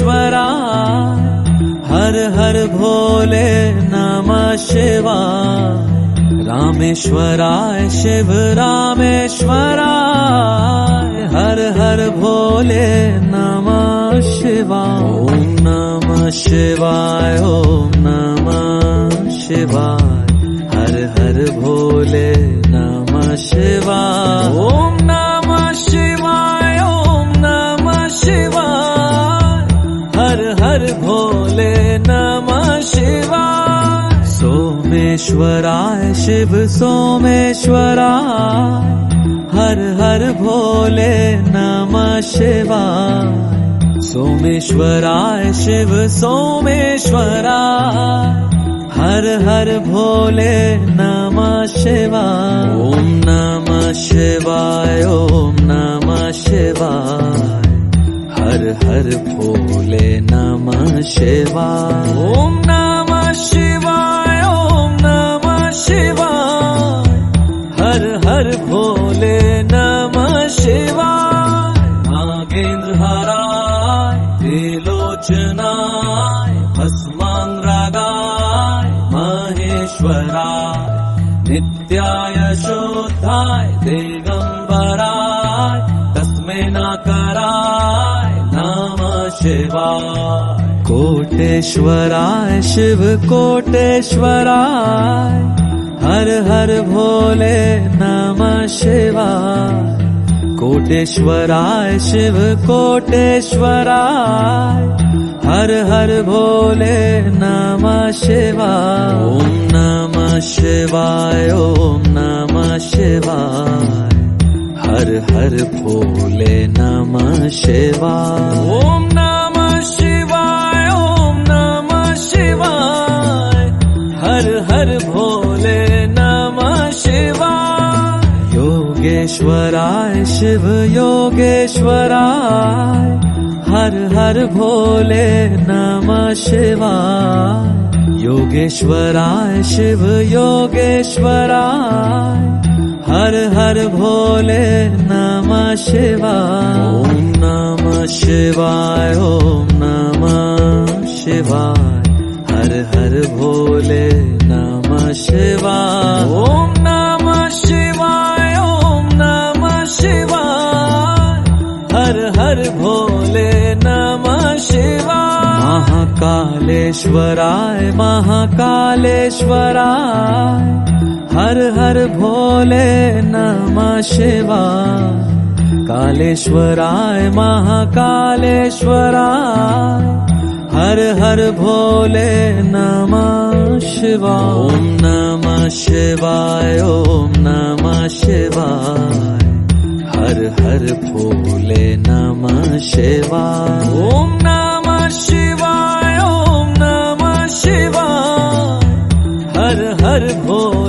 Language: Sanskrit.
सोमेश्वराय हर हर भोले नमः शिवाय। रामेश्वराय शिव रामेश्वराय हर हर भोले नमः शिवाय। ओम नमः शिवाय ओम नमः शिवाय हर हर भोले नमः शिवाय। ओम नमः शिवाय ओम नमः शिवाय हर हर भोले नमः शिवाय। सोमेश्वराय शिव सोमेश्वराय हर हर भोले नमः शिवाय। सोमेश्वराय शिव सोमेश्वराय हर हर भोले नमः शिवाय। ओम नमः शिवाय ओम नमः शिवाय हर हर भोले नमः शिवाय। ओम नमः शिवाय ओम नमः शिवाय हर हर भोले नमः शिवाय। नागेंद्रहाराय त्रिलोचनाय भस्मांगरागाय महेश्वराय नित्याय शुद्धाय दिगंबराय तस्मै नाकराय नमः शिवाय। कोटेश्वराय शिव कोटेश्वराय हर हर भोले नमः शिवाय। कोटेश्वराय शिव कोटेश्वराय हर हर भोले नमः शिवाय। ओम नमः शिवाय ओम नमः शिवाय हर हर भोले नमः शिवाय। ओम नमः शिवाय ओम नमः शिवाय हर हर भोले नमः शिवाय। योगेश्वराय शिव योगेश्वराय हर हर भोले नमः शिवाय। योगेश्वराय शिव योगेश्वराय हर हर भोले नमः शिवाय। ओम नमः शिवाय ओम नमः शिवाय हर हर भोले नमः शिवाय। ओम नमः शिवाय ओम नमः शिवाय हर हर भोले नमः शिवाय। महाकालेश्वराय महाकालेश्वराय हर हर भोले नमः शिवाय। कालेश्वराय महाकालेश्वराय हर हर भोले नमः शिवाय। ओम नमः शिवाय ओम नमः शिवाय हर हर भोले नमः शिवाय। ओम नमः शिवाय ओम नमः शिवाय हर हर भोले